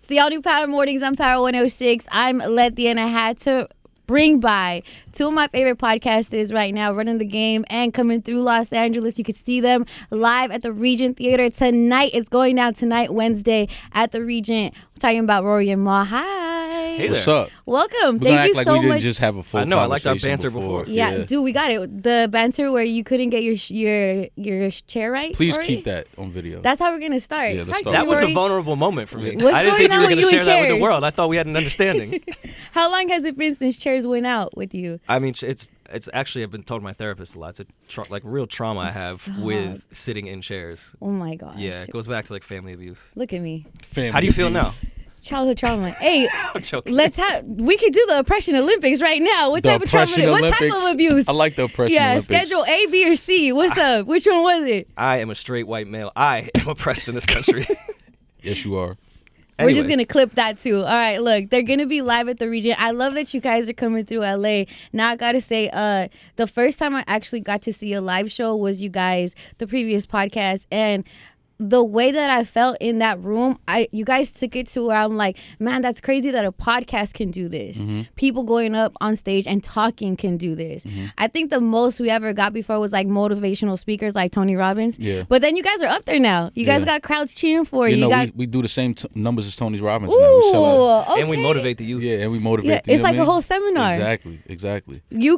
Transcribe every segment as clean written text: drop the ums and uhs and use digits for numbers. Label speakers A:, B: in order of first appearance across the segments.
A: It's the All New Power Mornings. I'm Power 106. I'm Letty, and I had to bring by two of my favorite podcasters right now running the game and coming through Los Angeles. You could see them live at the Regent Theater tonight. It's going down tonight, Wednesday, at the Regent. We're talking about Rory and Mal. Hi.
B: Hey,
C: what's up?
A: Welcome.
C: We're
A: Thank you
C: like
A: so
C: we didn't
A: much.
C: just have a full
B: I know. I liked our
C: conversation
B: banter before.
A: Yeah, dude, we got it. The banter where you couldn't get your chair right.
C: Please
A: Rory?
C: keep that on video.
A: That's how we're gonna start.
C: Yeah, let's
A: Talk to
C: start.
A: me,
B: That was
A: Rory.
B: a vulnerable moment for me.
A: What's
B: I didn't think
A: going
B: you were
A: on
B: going
A: with
B: to
A: you
B: share
A: and
B: that with the
A: chairs?
B: world. I thought we had an understanding.
A: How long has it been since chairs went out with you?
B: I mean, it's actually, I've been told by my therapist a lot. It's a real trauma I have
A: Stop.
B: with sitting in chairs.
A: Oh my gosh.
B: Yeah, it goes back to like family abuse.
A: Look at me.
C: Family
B: How do you feel now?
C: abuse.
A: Childhood trauma. Hey,
B: I'm joking.
A: we could do the oppression Olympics right now. What
C: The
A: type of trauma?
C: oppression
A: What type
C: Olympics.
A: of abuse?
C: I like the oppression
A: Yeah,
C: Olympics.
A: schedule A, B, or C. What's up? Which one was it?
B: I am a straight white male. I am oppressed in this country.
C: Yes, you are.
A: We're just
B: Anyways.
A: going to clip that too. All right, look, they're going to be live at the Regent. I love that you guys are coming through LA. Now, I got to say, the first time I actually got to see a live show was you guys, the previous podcast. And the way that I felt in that room, you guys took it to where I'm like, man, that's crazy that a podcast can do this.
C: Mm-hmm.
A: People going up on stage and talking can do this.
C: Mm-hmm.
A: I think the most we ever got before was like motivational speakers like Tony Robbins.
C: Yeah.
A: But then you guys are up there now. You guys
C: Yeah.
A: got crowds cheering for you.
C: You know,
A: got
C: we do the same numbers as Tony Robbins now. We sell out.
A: Ooh, okay.
B: And we motivate the youth.
C: Yeah, and we motivate.
A: Yeah,
C: you
A: it's
C: know
A: like
C: what I
A: a whole
C: mean?
A: seminar.
C: Exactly.
A: You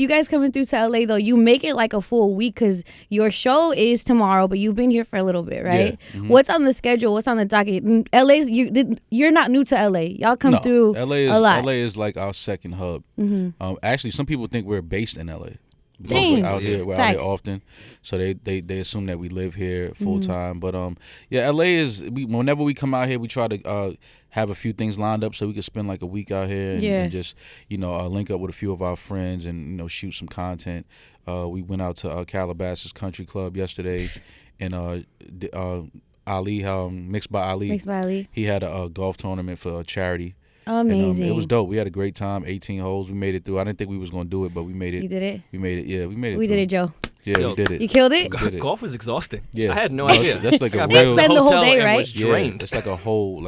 A: guys coming through to LA though. You make it like a full week because your show is tomorrow, but you've been here for a little bit, right?
C: Yeah. Mhm.
A: What's on the schedule? What's on the docket? LA's you're not new to LA. Y'all come
C: No,
A: through a lot.
C: LA is like our second hub. Actually, some people think we're based in LA. Because
A: Dang.
C: We're out here. We're out
A: Facts.
C: here often, so they assume that we live here full time. But yeah, LA is. Whenever we come out here, we try to have a few things lined up so we can spend like a week out here and just link up with a few of our friends and shoot some content. We went out to Calabasas Country Club yesterday, and Ali, Mixed by Ali.
A: Mixed by Ali.
C: He had a golf tournament for a charity.
A: Amazing.
C: And, it was dope. We had a great time. 18 holes. We made it through. I didn't think we was gonna do it, but we made it.
A: You did it.
C: We made it. Yeah, we made it.
A: We
C: through.
A: did it, Joe.
C: Yeah,
B: Yo,
C: we did it.
A: You killed it.
C: did it.
B: Golf was exhausting.
C: Yeah.
B: I had no
C: No,
B: idea.
C: that's like a
B: I got
C: real-
B: back to the
A: Spend the whole
B: hotel
A: day,
B: and
A: right?
B: was
C: Yeah,
B: drained.
C: it's like a whole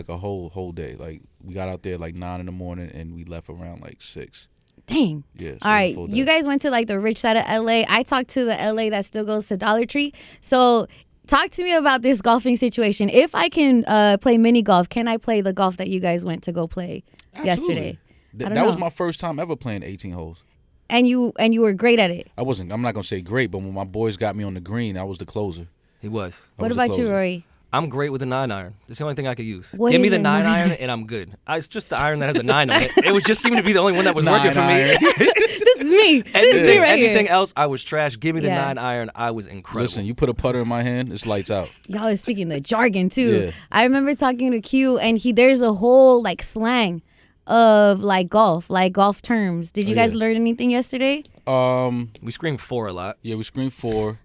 C: day. Like we got out there like 9 a.m. and we left around like 6.
A: Dang.
C: Yeah. So
A: All right,
C: full
A: you
C: day.
A: guys went to like the rich side of LA. I talked to the LA that still goes to Dollar Tree. So talk to me about this golfing situation. If I can play mini golf, can I play the golf that you guys went to go play yesterday? I don't
C: That was
A: know.
C: my first time ever playing 18 holes.
A: And you were great at it.
C: I'm not gonna say great, but when my boys got me on the green, I was the closer.
B: He was.
A: What
C: was the
A: about you,
C: closer.
A: Rory?
B: I'm great with a 9-iron. That's the only thing I could use.
A: What
B: Give me
A: is
B: the
A: a
B: 9-iron
A: 9-iron?
B: and I'm good. It's just the iron that has a 9 on it. It was just seeming to be the only one that was working for me.
C: 9-iron.
A: This is me. This is me right
B: Anything
A: here.
B: else, I was trash. Give me the
A: Yeah.
B: 9-iron. I was incredible.
C: Listen, you put a putter in my hand, it's lights out.
A: Y'all are speaking the jargon too.
C: Yeah.
A: I remember talking to Q, and there's a whole like slang of like golf terms. Did you
C: Oh,
A: guys
C: yeah.
A: learn anything yesterday?
B: We screamed 4 a lot.
C: Yeah, we screamed 4.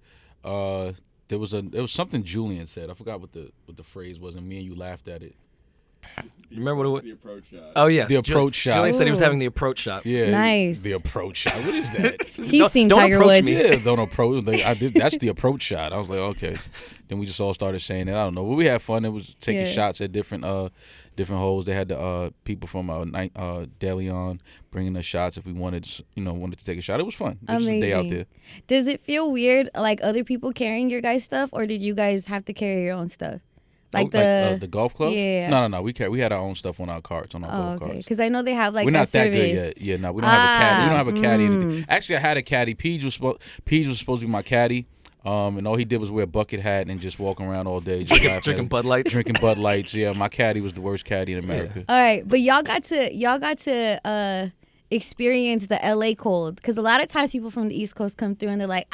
C: There was something Julian said. I forgot what the phrase was, and me and you laughed at it.
B: You remember what it was?
D: The approach shot.
B: Oh, yes.
C: The approach shot.
B: Julian said he was
A: Ooh.
B: having the approach shot.
C: Yeah,
A: Nice.
C: The approach shot. What is that?
A: He's seen
B: don't
A: Tiger
B: approach
A: Woods.
B: me.
C: Yeah, don't approach. That's the approach shot. I was like, okay. Then we just all started saying it. I don't know, but we had fun. It was taking
A: Yeah.
C: shots at different holes. They had the people from De Leon bringing us shots if we wanted to take a shot. It was fun. It was just a day out
A: Amazing.
C: there.
A: Does it feel weird, like other people carrying your guys' stuff, or did you guys have to carry your own stuff? Like
C: the golf clubs?
A: Yeah.
C: No. We had our own stuff on our carts, on our
A: Oh,
C: golf
A: okay.
C: carts.
A: Because I know they have like
C: We're
A: that
C: not that
A: service.
C: good yet. Yeah, no, we don't have a caddy. We don't have a caddy.
A: Mm.
C: Anything. Actually, I had a caddy. Peach was supposed to be my caddy. And all he did was wear a bucket hat and just walk around all day, just laugh at
B: Drinking
C: him.
B: Bud Lights.
C: Drinking Bud Lights. Yeah, my caddy was the worst caddy in America.
A: All right, but y'all got to experience the LA cold, because a lot of times people from the East Coast come through and they're like,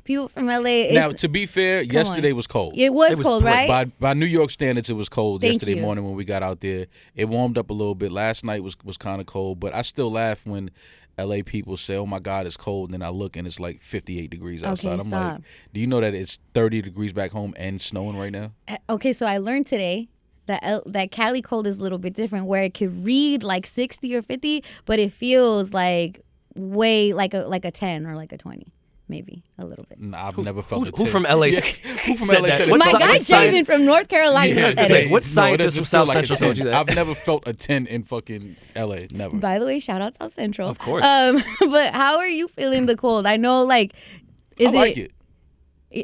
A: people from LA.
C: Now, to be fair, yesterday was cold.
A: It was cold,
B: bright.
A: right?
C: By New York standards, it was cold
A: Thank
C: yesterday
A: you.
C: morning when we got out there. It warmed up a little bit. Last night was kind of cold, but I still laugh when LA people say, "Oh my God, it's cold," and then I look and it's like 58 degrees outside. I'm
A: stop.
C: like, do you know that it's 30 degrees back home and snowing right now?
A: Okay, so I learned today that Cali cold is a little bit different, where it could read like 60 or 50, but it feels like way like a 10 or like a 20. maybe a little bit.
C: Nah, I've never felt a 10.
B: Who from LA?
C: Who from
B: said
C: LA
B: that?
C: said
B: What
A: My
C: it?
A: guy Javen from North Carolina
C: Yeah,
A: said
B: say,
A: it.
B: what
C: No, it
B: scientist
C: doesn't
B: from South
C: feel like
B: Central
C: a 10.
B: told you that?
C: I've never felt a 10 in fucking LA. Never.
A: By the way, shout out South Central.
B: Of course.
A: But how are you feeling the cold? I know, like,
C: I like it.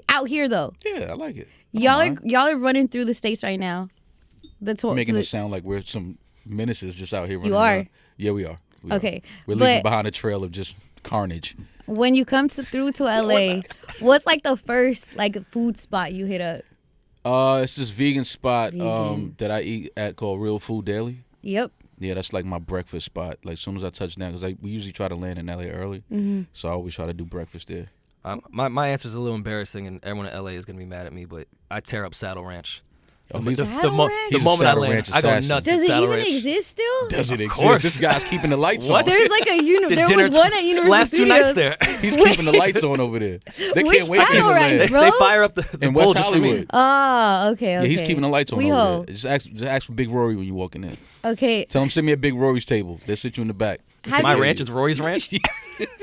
A: out here though?
C: Yeah, I like it. I don't mind.
A: Y'all are running through the states right now.
C: Making it sound like we're some menaces just out here running
A: You are?
C: around. Yeah, we are. We
A: Okay,
C: are. We're leaving
A: but-
C: behind a trail of just carnage.
A: When you come through to LA, what's like the first like food spot you hit up?
C: It's this vegan spot
A: Vegan.
C: that I eat at called Real Food Daily.
A: Yep.
C: Yeah, that's like my breakfast spot. Like as soon as I touch down, because we usually try to land in LA early, so I always try to do breakfast there.
B: My answer is a little embarrassing, and everyone in LA is gonna be mad at me, but I tear up Saddle Ranch.
C: Oh, he's a-
A: Saddle Ranch?
B: The
C: He's a
B: moment I
C: Saddle
B: land,
C: Ranch
B: I go
C: assassin.
B: nuts.
A: Does
B: at
A: it
B: Saddle
A: even
B: Ranch.
A: exist still?
C: Does it exist?
B: course.
C: This guy's keeping the lights
B: What?
C: on.
A: There's like a
B: The
A: there
B: dinner-
A: was one at Universal
B: last 2
A: Studios.
B: nights there.
C: He's keeping the lights on over there. They
A: Which
C: can't wait for him to
A: Saddle Ranch,
C: land.
A: bro?
B: They fire up the
C: In
B: bowl
C: West
B: just for me.
C: Hollywood.
A: Oh, okay.
C: Yeah, he's keeping the lights on over
A: WeHo.
C: there. Just ask for Big Rory when you walk in there.
A: Okay.
C: Tell him send me a Big Rory's table. They'll sit you in the back.
A: Have
B: My
A: you-
B: ranch is Rory's Ranch.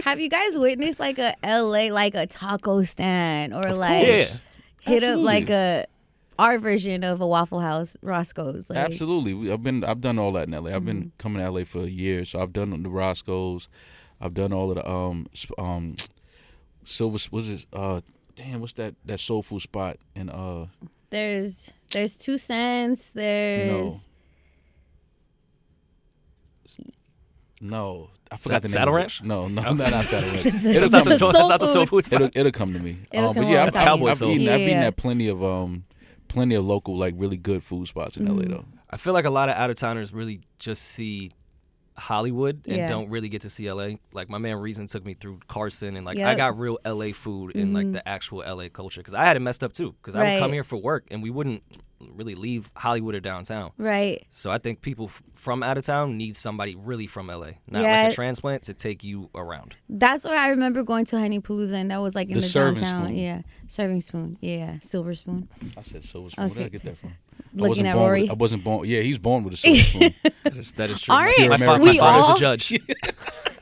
A: Have you guys witnessed like a LA like a taco stand or like
B: Yeah.
A: hit up
C: Absolutely.
A: like our version of a Waffle House, Roscoe's? Like,
C: Absolutely. I've done all that in LA. I've been coming to LA for years, so I've done the Roscoe's. I've done all of the Silver. What's it? Damn, what's that soul food spot? And
A: There's 2 cents. There's
C: no, I forgot the name.
B: Saddle
C: of it.
B: Ranch?
C: No, not Saddle Ranch.
B: It's not the soul. It's not the soul food spot.
C: It'll come to me.
A: It'll come
C: But yeah,
A: all the time.
C: I've eaten
A: Yeah.
C: at plenty of local like really good food spots in LA though.
B: I feel like a lot of out of towners really just see Hollywood and
A: Yeah.
B: don't really get to see LA. Like my man Reason took me through Carson and like
A: Yep.
B: I got real LA food and like the actual LA culture because I had it messed up too because I would come
A: Right.
B: here for work and we wouldn't really leave Hollywood or downtown.
A: right.
B: So I think people from out of town need somebody really from LA, not
A: Yeah.
B: like a transplant to take you around.
A: That's why I remember going to Honeypalooza and that was like in
C: The
A: the
C: serving
A: downtown.
C: spoon.
A: Yeah, serving spoon. Yeah, silver spoon.
C: I said silver spoon. Where did I
A: Okay.
C: get that from?
A: Looking at
C: born
A: Rory.
C: I wasn't born. Yeah, he's born with a silver spoon.
B: That is true.
A: Aren't
B: my
C: we
B: father is
A: all?
B: a judge.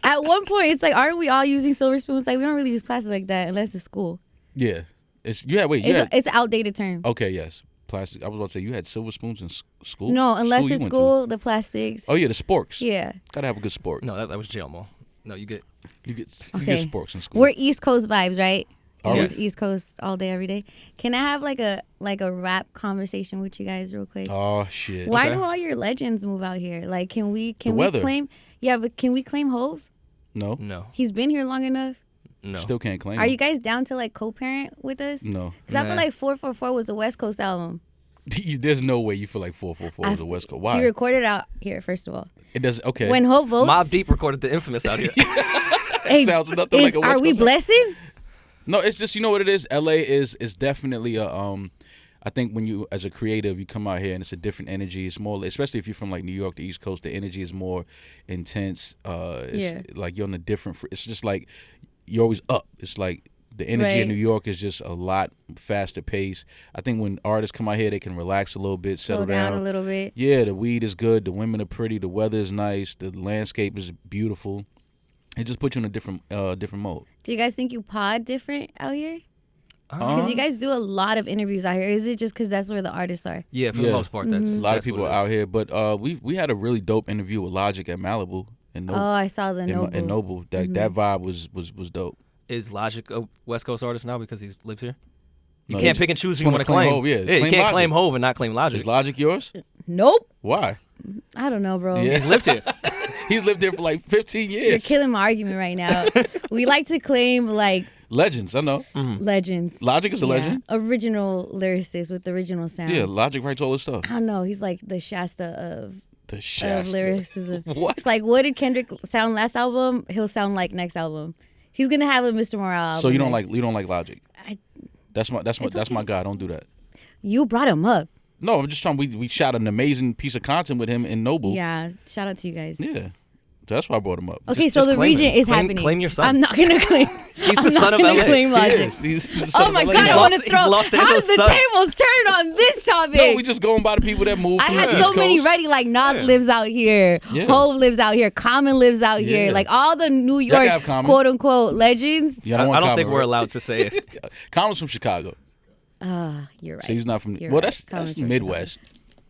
A: At one point, it's like, aren't we all using silver spoons? Like, we don't really use plastic like that unless it's school.
C: Yeah, it's wait.
A: It's an outdated term.
C: Okay, yes, plastic. I was about to say you had silver spoons in school.
A: No, unless
C: you
A: it's
C: went to?
A: school, the plastics.
C: Oh yeah, the sporks.
A: Yeah.
C: Gotta have a good sport.
B: No, that was jail mall. No, you get.
C: You get
A: Okay.
C: sporks in school.
A: We're East Coast vibes, right?
C: Are
A: It's
B: we?
A: East Coast all day, every day. Can I have like a rap conversation with you guys real quick?
C: Oh shit.
A: Why
B: Okay.
A: do all your legends move out here? Like, can we
C: weather.
A: claim? Yeah, but can we claim Hove?
C: No,
B: No,
A: He's been here long enough.
B: no.
C: still can't claim.
A: Are
C: it.
A: you guys down to like co-parent with us?
C: No,
A: Because I feel
B: Nah.
A: like 444 was a West Coast album.
C: there's no way you feel like 444 is a West Coast. Why?
A: He recorded out here, first of all.
C: It does. Okay.
A: When Hove votes,
B: Mobb Deep recorded the infamous out here.
A: hey,
C: sounds nothing like a West
A: are we
C: Coast-
A: blessing?
C: No, it's just, you know what it is. LA is definitely a I think when you as a creative you come out here and it's a different energy. It's more, especially if you're from like New York, the East Coast, the energy is more intense. It's like you're on a different. It's just like you're always up. It's like the energy
A: Right.
C: in New York is just a lot faster pace. I think when artists come out here, they can relax a little bit, settle
A: Slow down a little bit.
C: Yeah, the weed is good. The women are pretty. The weather is nice. The landscape is beautiful. It just puts you in a different mode.
A: Do you guys think you pod different out here?
C: Uh-huh.
A: Because you guys do a lot of interviews out here. Is it just because that's where the artists are?
B: Yeah, for the most part, that's
C: A lot of
B: that's
C: people
B: what
C: are
B: it is.
C: out here, but we had a really dope interview with Logic at Malibu and
A: Oh, I saw the Noble.
C: and Noble. That vibe was dope.
B: Is Logic a West Coast artist now because he lives here? You
C: No,
B: can't
C: he's-
B: pick and choose who
C: just
B: you want to
C: wanna claim
B: claim.
C: Hov, yeah.
B: you
C: Claim
B: can't
C: Logic.
B: claim Hove and not claim Logic.
C: Is Logic yours?
A: Nope.
C: Why?
A: I don't know, bro.
C: Yeah.
B: He's lived here.
C: He's lived there for like 15 years.
A: You're killing my argument right now. We like to claim like
C: Legends, I know.
A: legends.
C: Logic is a legend.
A: Original lyricist with the original sound.
C: Yeah, Logic writes all this stuff.
A: I don't know. He's like the Shasta of
C: The Shasta.
A: lyricism.
C: What?
A: It's like, what did Kendrick sound last album? He'll sound like next album. He's gonna have a Mr. Morale album.
C: So you don't
A: next.
C: like Logic? That's my guy. Don't do that.
A: You brought him up.
C: No, I'm just trying. We shot an amazing piece of content with him in Noble.
A: Yeah. Shout out to you guys.
C: Yeah. So that's why I brought him up.
A: Okay, so the Regent is happening.
B: Claim your son.
A: I'm not gonna claim.
B: He's the son of LA.
A: Claim Logic.
C: He's the son
A: Oh
C: of
A: my
C: LA.
A: God! I want to
B: He's
A: throw.
B: Los
A: How did
B: Angeles
A: the
B: son.
A: tables turn on this topic?
C: No, we just going by the people that move
A: I
C: from
A: had
C: the
A: so
C: East
A: many
C: Coast.
A: ready. Like Nas lives out here.
C: Yeah.
A: Hov lives out here. Common lives out here.
C: Yeah.
A: Like all the New
C: Y'all
A: York
C: have Common.
A: quote unquote legends.
C: Yeah,
B: I
C: want
B: don't
C: Common,
B: think we're
C: right?
B: allowed to say it.
C: Common's from Chicago,
A: You're right.
C: so he's not from.
A: You're
C: Well,
A: right.
C: that's
A: Common's from
C: Midwest.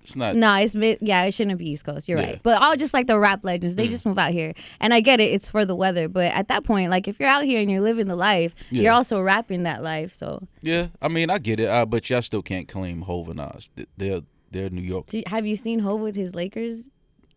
C: It's not.
A: No, it's it shouldn't be East Coast. You're
C: Yeah.
A: right. But all just like the rap legends, they just move out here. And I get it, it's for the weather. But at that point, like if you're out here and you're living the life, you're also rapping that life. So
C: Yeah, I mean, I get it, but y'all still can't claim Hov and Nas. They're New York.
A: have you seen Hov with his Lakers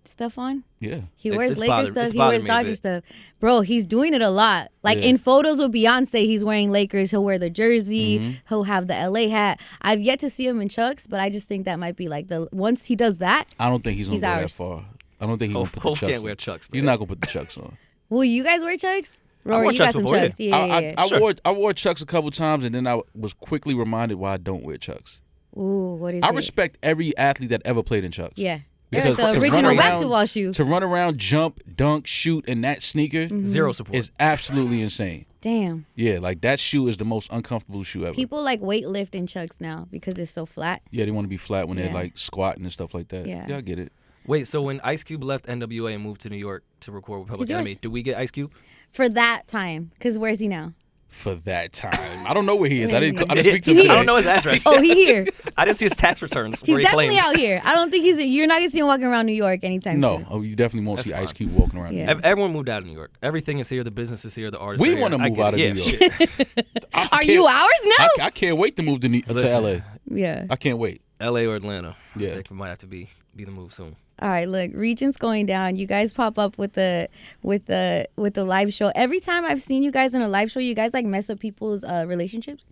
A: stuff on?
C: Yeah.
A: He wears
B: it's
A: Lakers
B: bothered-
A: stuff.
B: it's
A: He wears
B: bothered me a
A: Dodger
B: bit.
A: stuff. Bro, he's doing it a lot. Like
C: Yeah.
A: in photos with Beyonce, he's wearing Lakers. He'll wear the jersey.
C: Mm-hmm.
A: He'll have the LA hat. I've yet to see him in Chucks, but I just think that might be like once he does that.
C: I don't think he's gonna go
A: ours.
C: that far. I don't think he's gonna
B: Hov
C: put the Chucks
B: can't
C: on.
B: wear Chucks.
C: He's not gonna put the Chucks on.
A: Will you guys wear Chucks?
B: wore
A: Rory, you got
B: Chucks
A: some
B: before, yeah.
A: Chucks. Yeah.
C: I wore Chucks a couple times, and then I was quickly reminded why I don't wear Chucks.
A: Ooh, what is
C: I
A: it?
C: respect every athlete that ever played in Chucks.
A: Yeah. They're
C: Because
A: like
C: to
A: the
C: run
A: original
C: around-
A: basketball shoe.
C: To run around, jump, dunk, shoot in that sneaker
B: Zero support.
C: is absolutely insane.
A: Damn.
C: Yeah, like that shoe is the most uncomfortable shoe ever.
A: People like weightlift in Chucks now because it's so flat.
C: Yeah, they want to be flat when they're
A: Yeah.
C: like squatting and stuff like that.
A: Yeah.
C: I get it.
B: Wait, so when Ice Cube left NWA and moved to New York to record with Public
A: He's
B: Enemy,
A: yours.
B: do we get Ice Cube?
A: For that time. Because where's he now?
C: For that time, I don't know where he is. I didn't
A: He-
C: speak to him
B: I
C: today.
B: don't know his address.
A: Oh, he here.
B: I didn't see his tax returns.
A: He's
B: where he
A: definitely
B: claimed.
A: out here. I don't think you're not going to see him walking around New York anytime
C: No,
A: soon.
C: oh, you definitely won't
B: That's
C: see Ice
B: fine.
C: Cube walking around.
A: Yeah.
B: Everyone moved out of New York. Everything is here. The business is here. The artists.
C: We
B: are here.
C: wanna
B: I
C: move
B: get
C: out of
B: it.
C: New
B: Yeah,
C: York.
B: shit.
A: Are you ours now?
C: I can't wait to move to
B: Listen.
C: LA.
A: Yeah.
C: I can't wait.
B: LA or Atlanta.
C: Yeah.
B: I think we might have to be the move soon.
A: All right, look, Regent's going down. You guys pop up with the live show. Every time I've seen you guys in a live show, you guys like mess up people's relationships.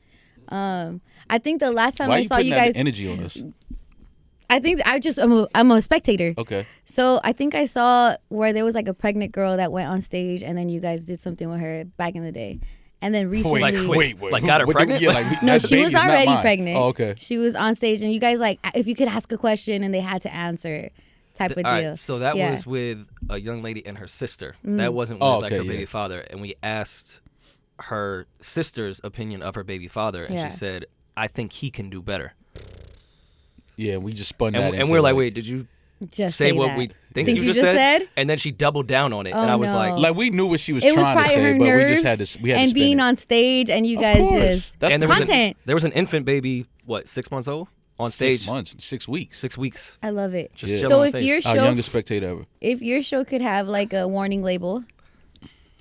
A: I think the last time
C: Why
A: I
C: are you
A: saw
C: putting
A: you
C: that
A: guys,
C: energy on us?
A: I think I'm a spectator.
C: Okay.
A: So I think I saw where there was like a pregnant girl that went on stage, and then you guys did something with her back in the day. And then recently,
B: wait. Like, got her pregnant?
C: Yeah, like,
A: no,
C: that
A: she
C: baby
A: was
C: is not
A: already
C: mine.
A: pregnant.
C: Oh, okay.
A: She was on stage, and you guys like, if you could ask a question, and they had to answer, type of deal.
B: All right, so that
A: Yeah.
B: was with a young lady and her sister. That wasn't with like her baby father. And we asked her sister's opinion of her baby father, and
A: Yeah.
B: she said, "I think he can do better."
C: Yeah, we just spun
B: And,
C: that.
B: and
C: into,
B: we're like, "Wait, did you
A: Just
B: say what
A: that.
B: we think
A: Think
B: you
A: you
B: just
A: just
B: said?"
A: said?
B: And then she doubled down on it,
A: Oh,
B: and I was
A: no.
B: like,
C: like we knew what she was
A: It was
C: trying to
A: probably
C: say,
A: her
C: but
A: nerves
C: we just had to. We had
A: and
C: to spin
A: being
C: it.
A: on stage, and you
C: Of
A: guys
C: course.
A: just
C: That's
B: and
C: the
B: there was,
A: content.
B: there was an infant baby, what, 6 months old, on stage.
C: 6 months, 6 weeks.
B: 6 weeks.
A: I love it.
B: Just
C: Yeah.
B: chilling
A: So
B: on
A: if
B: stage.
A: your
C: Our
A: show,
C: youngest spectator ever.
A: if your show could have like a warning label,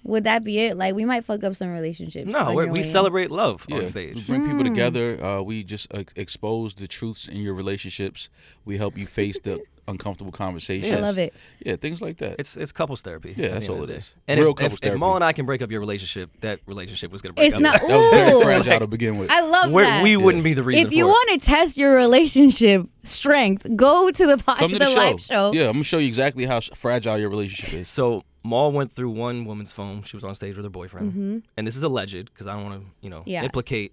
A: would that be it? Like we might fuck up some relationships.
B: No,
A: on your way
B: we
A: in.
B: celebrate love
C: Yeah,
B: on
C: we
B: stage.
C: bring people together. We just expose the truths in your relationships. We help you face the uncomfortable conversations.
A: I love it.
C: Yeah, things like that.
B: It's couples therapy.
C: Yeah,
B: at
C: that's
B: the end
C: all
B: of the
C: it
B: day.
C: is.
B: And
C: Real
B: if,
C: couples
B: if
C: therapy.
B: Maul and I can break up your relationship, that relationship was gonna break
A: It's
B: up.
A: not.
C: That was very
A: Ooh,
C: fragile to begin with.
A: I love that.
B: We wouldn't be the reason.
A: If you
B: for it.
A: want to test your relationship strength, go to the
C: Come to the show.
A: live show.
C: Yeah, I'm gonna show you exactly how fragile your relationship is.
B: So Maul went through one woman's phone. She was on stage with her boyfriend, and this is alleged because I don't want to,
A: Yeah.
B: implicate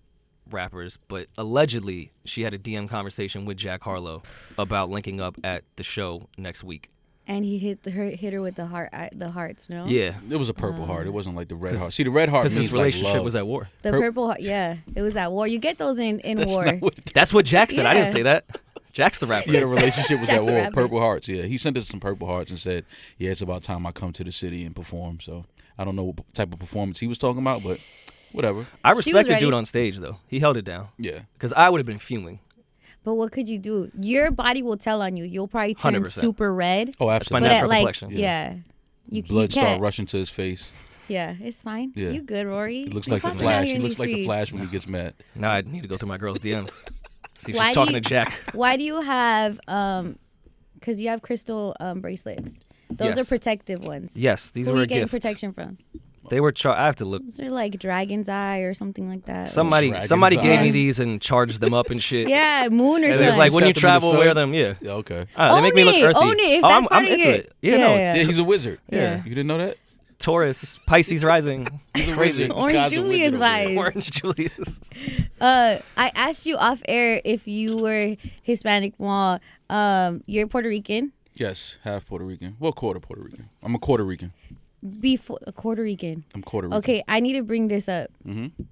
B: rappers, but allegedly she had a DM conversation with Jack Harlow about linking up at the show next week.
A: And he hit her with the hearts. No.
B: Yeah,
C: It was a purple heart. It wasn't like the red heart. See, the red heart
B: because
C: means
B: his relationship
C: like love.
B: was at war.
A: The purple heart. Yeah, it was at war. You get those in
C: That's
A: war.
C: not what
B: That's what Jack said. I didn't
A: Yeah.
B: say that. Jack's the rapper.
C: Yeah, the relationship was
A: Jack
C: at
A: the
C: war.
A: Rapper.
C: Purple hearts. Yeah, he sent us some purple hearts and said, "Yeah, it's about time I come to the city and perform." So I don't know what type of performance he was talking about, but whatever.
B: I
A: She was
B: respect the
A: ready.
B: dude on stage though. He held it down
C: Yeah,
B: because I would have been fuming.
A: But what could you do? Your body will tell on you. You'll probably turn
B: 100%.
A: super red.
C: oh,
B: my
C: absolutely.
A: But
B: natural
A: at like,
B: complexion.
A: yeah, you
C: Blood
A: can't.
C: start rushing to his face.
A: Yeah, it's fine.
C: Yeah.
A: You good, Rory?
C: He looks
A: You
C: like the
A: popping out
C: Flash.
A: here
C: He
A: in
C: looks
A: these
C: like the
A: streets.
C: Flash when he gets mad.
B: Now I need to go through my girl's DMs. See if
A: Why
B: she's
A: do
B: talking
A: you-
B: to Jack.
A: Why do you have because you have crystal bracelets? Those
B: Yes.
A: are protective ones.
B: Yes, these
A: Who
B: were
A: are
B: a
A: you getting
B: gift.
A: protection from?
B: They were. I have to look.
A: Is there like dragon's eye or something like that?
B: Somebody
C: Dragon's
B: gave
C: eye.
B: me these and charged them up and shit.
A: Yeah, moon or
B: And
A: something.
B: it's like when you
C: Set them in the
B: travel,
C: sun.
B: wear them. Yeah.
C: Yeah, okay.
B: They make me look earthy.
A: Own it if
B: Oh,
A: that's part
B: I'm
A: of
B: into
A: your-
B: it. Yeah, no.
A: Yeah.
C: Yeah, he's a wizard.
A: Yeah.
C: You didn't know that?
B: Taurus, Pisces rising.
C: He's a
B: Crazy.
C: wizard.
A: Orange
C: Sky's a
A: Julius
C: wizard over there.
A: vibes.
B: Orange Julius.
A: I asked you off air if you were Hispanic. Well, you're Puerto Rican.
C: Yes, half Puerto Rican. Well, quarter Puerto Rican. I'm a Puerto Rican.
A: Before a Puerto Rican.
C: I'm Puerto Rican.
A: Okay, I need to bring this up.
C: Mm-hmm.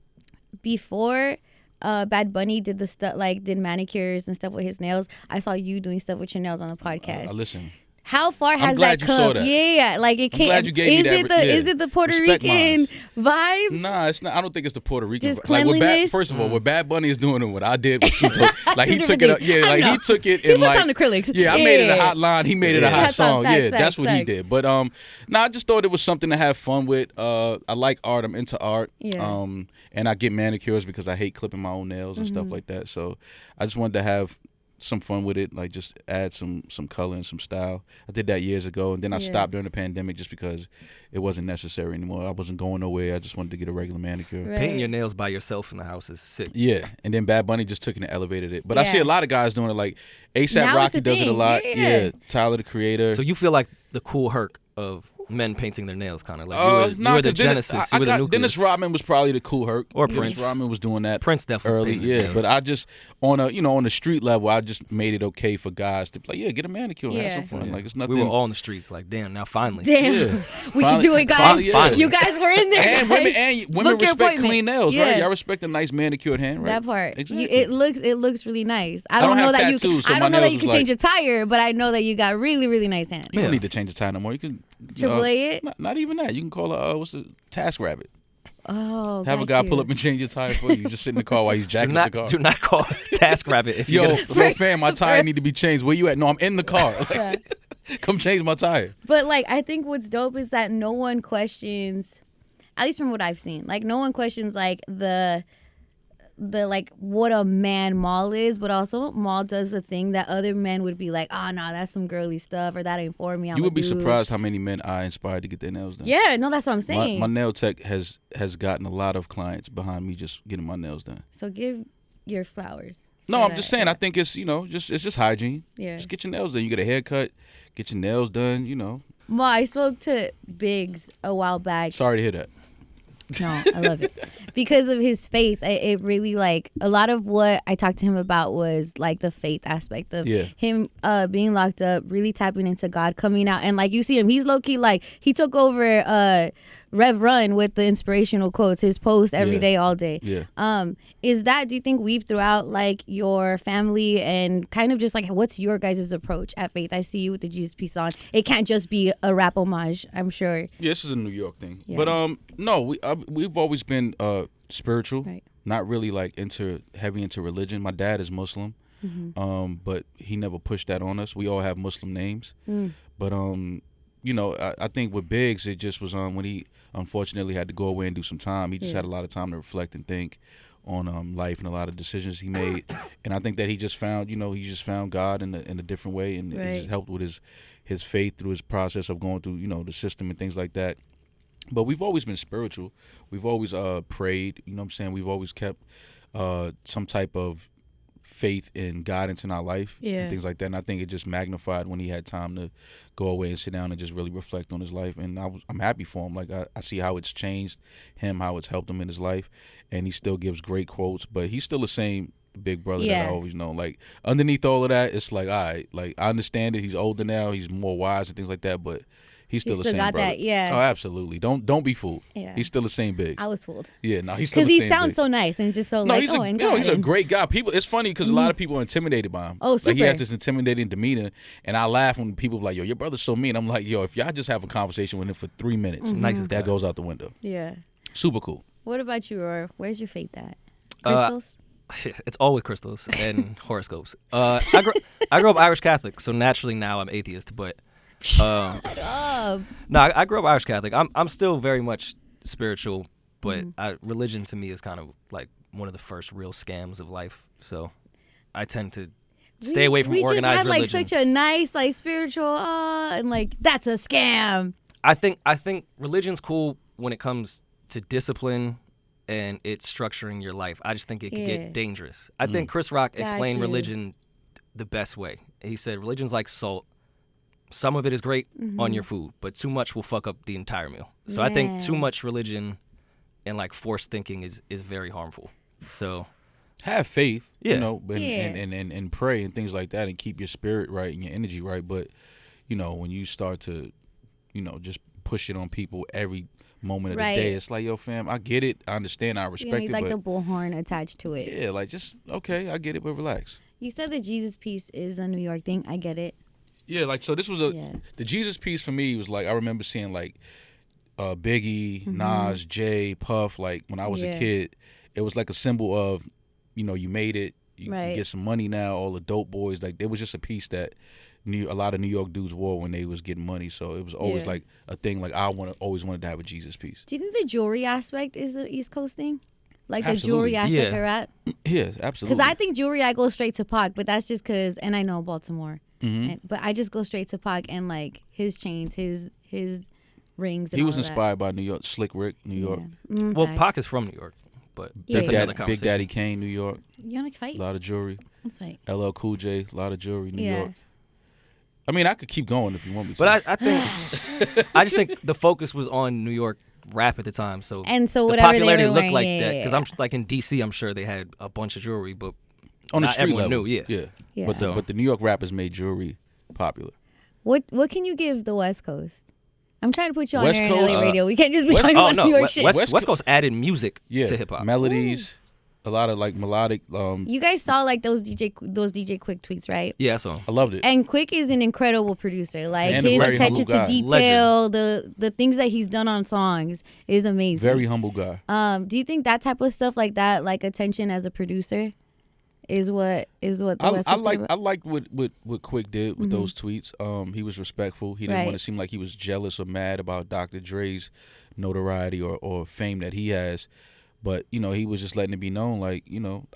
A: Before Bad Bunny did the stuff, like did manicures and stuff with his nails, I saw you doing stuff with your nails on the podcast.
C: Listen.
A: How far has
C: that
A: come?
C: Saw that.
A: Yeah, like it can't.
C: I'm glad you gave me that.
A: Is it the Puerto
C: Respect
A: Rican
C: mines.
A: vibes?
C: Nah, it's not. I don't think it's the Puerto Rican.
A: Just
C: vibe.
A: cleanliness.
C: First of all, what Bad Bunny is doing and what I did was two like he took it up. Yeah, like he took it
A: he
C: and
A: puts
C: like
A: on acrylics.
C: Yeah, I made it a hot line. He made it a hot song.
A: Facts,
C: that's what he
A: facts.
C: did. But I just thought it was something to have fun with. I like art. I'm into art.
A: Yeah.
C: And I get manicures because I hate clipping my own nails and stuff like that. So I just wanted to have some fun with it, like just add some color and some style. I did that years ago, and then I stopped during the pandemic just because it wasn't necessary anymore. I wasn't going nowhere. I just wanted to get a regular manicure.
A: Right.
B: Painting your nails by yourself in the house is sick.
C: Yeah, and then Bad Bunny just took it and elevated it. But I see a lot of guys doing it, like A$AP
A: Now
C: Rocky does it a lot.
A: Yeah.
C: Tyler the Creator.
B: So you feel like the cool Herc of men painting their nails, kind of like you were the genesis. You were the nucleus.
C: Dennis Rodman was probably the cool Herc,
B: or
C: Prince.
B: Prince.
C: Rodman was doing that.
B: Prince definitely
C: early, yeah. But I just on the street level, I just made it okay for guys to play. Yeah, get a manicure, have some fun. Like it's nothing.
B: We were all on the streets, like damn. Now finally,
A: we can do it, guys.
C: Finally.
A: You guys were in there.
C: And women respect clean nails, right? Y'all respect a nice manicured hand, right?
A: That part.
C: Exactly.
A: It looks really nice. I
C: don't
A: know
C: have
A: that
C: tattoos, so
A: I don't know that you can
C: like,
A: change a tire, but I know that you got really, really nice hands.
C: You don't need to change the tire no more. You can
A: AAA it.
C: Not even that. You can call what's the Task Rabbit.
A: Oh,
C: have a guy pull up and change your tire for you. Just sit in the car while he's jacking the car.
B: Do not call Task Rabbit if you
C: fam, my tire need to be changed. Where you at? No, I'm in the car. Come change my tire.
A: But like, I think what's dope is that no one questions, at least from what I've seen, like no one questions like the like what a man Mal is, but also Mal does a thing that other men would be like, oh no, that's some girly stuff, or that ain't for me.
C: You would be surprised how many men I inspired to get their nails done.
A: Yeah, no, that's what I'm saying.
C: My nail tech has gotten a lot of clients behind me just getting my nails done.
A: So give your flowers.
C: No, I'm just saying. I think it's it's just hygiene.
A: Yeah.
C: Just get your nails done. You get a haircut, get your nails done.
A: Mal, I spoke to Biggs a while back.
C: Sorry to hear that.
A: No, I love it. Because of his faith, it really, like, a lot of what I talked to him about was, like, the faith aspect of him being locked up, really tapping into God, coming out. And, like, you see him, he's low-key, like, he took over Rev Run with the inspirational quotes, his post every day, all day.
C: Yeah.
A: Is that, do you think, weave throughout, like, your family and kind of just, like, what's your guys' approach at faith? I see you with the Jesus piece on. It can't just be a rap homage, I'm sure.
C: Yeah, this is a New York thing.
A: Yeah.
C: But, no, we've always been spiritual,
A: right.
C: Not really, like, heavy into religion. My dad is Muslim, but he never pushed that on us. We all have Muslim names. But, I think with Biggs, it just was when he unfortunately had to go away and do some time. He just had a lot of time to reflect and think on life and a lot of decisions he made. And I think that he just found God in a different way, and it just helped with his faith through his process of going through, the system and things like that. But we've always been spiritual. We've always prayed, you know what I'm saying? We've always kept some type of faith and guidance in our life and things like that. And I think it just magnified when he had time to go away and sit down and just really reflect on his life. And I'm happy for him. Like I see how it's changed him, how it's helped him in his life. And he still gives great quotes, but he's still the same big brother that I always know. Like underneath all of that, it's like, all right, like I understand it. He's older now. He's more wise and things like that, but he's still the same
A: got
C: brother.
A: That, yeah.
C: Oh, absolutely. Don't be fooled.
A: Yeah.
C: He's still the same Biggs.
A: I was fooled.
C: Yeah, no, he's still the same
A: because he sounds
C: Biggs.
A: so nice and just so
C: he's a great guy. People, it's funny because a lot of people are intimidated by him.
A: Oh, super.
C: Like he has this intimidating demeanor, and I laugh when people are like, "Yo, your brother's so mean." I'm like, "Yo, if y'all just have a conversation with him for 3 minutes, that goes out the window."
A: Yeah.
C: Super cool.
A: What about you, Rory? Where's your faith at? Crystals?
B: It's all with crystals and horoscopes. I grew up Irish Catholic, so naturally now I'm atheist, but. No, I grew up Irish Catholic. I'm still very much spiritual, but religion to me is kind of like one of the first real scams of life. So I tend to stay away from organized religion. We just had like
A: such a nice like spiritual, and like that's a scam.
B: I think religion's cool when it comes to discipline and it's structuring your life. I just think it could get dangerous. I think Chris Rock explained religion the best way. He said religion's like salt. Some of it is great on your food, but too much will fuck up the entire meal. So I think too much religion and like forced thinking is very harmful. So
C: have faith,
B: and
C: pray and things like that, and keep your spirit right and your energy right. But when you start to, just push it on people every moment of
A: right.
C: the day, it's like, yo, fam, I get it, I understand, I respect it,
A: like
C: but
A: the bullhorn attached to it.
C: Yeah, like just okay, I get it, but relax.
A: You said the Jesus piece is a New York thing. I get it.
C: Yeah, like so this was the Jesus piece for me was like I remember seeing like Biggie, Nas, Jay, Puff, like when I was a kid, it was like a symbol of, you made it, you get some money now, all the dope boys, like it was just a piece that a lot of New York dudes wore when they was getting money, so it was always like a thing. Like I always wanted to have a Jesus piece.
A: Do you think the jewelry aspect is the East Coast thing? Like
C: absolutely.
A: The jewelry aspect of rap?
C: Yeah, absolutely.
A: Because I think jewelry, I go straight to Pac, but that's just because, and I know Baltimore, but I just go straight to Pac and like his chains, his rings. And
C: he was
A: all
C: inspired by New York, Slick Rick, New York.
B: Well, Pac is from New York, but that's another conversation.
C: Big Daddy Kane, New York.
A: You want to fight?
C: A lot of jewelry.
A: Let's fight.
C: LL Cool J, a lot of jewelry, New York. I mean, I could keep going if you want me to.
B: But I think, I just think the focus was on New York rap at the time. So
A: whatever
B: the popularity
A: they were
B: looked
A: wearing,
B: like that. Because I'm like in D.C., I'm sure they had a bunch of jewelry, but
C: on the
B: not
C: street
B: everyone
C: level.
B: knew.
C: Yeah. But the New York rappers made jewelry popular.
A: What can you give the West Coast? I'm trying to put you on
C: West
A: there in
C: Coast,
A: LA radio. We can't just be talking about New York shit.
B: West Coast added music to hip hop.
C: Melodies. A lot of like melodic.
A: You guys saw like those DJ Quik tweets, right?
B: Yeah, I saw.
C: I loved it.
A: And Quik is an incredible producer. Like
C: and
A: his attention to detail,
B: Legend.
A: the things that he's done on songs is amazing.
C: Very humble guy.
A: Do you think that type of stuff like that, like attention as a producer, is what the West Coast
C: I liked what Quik did with those tweets. He was respectful. He didn't want to seem like he was jealous or mad about Dr. Dre's notoriety or fame that he has. But, he was just letting it be known, like,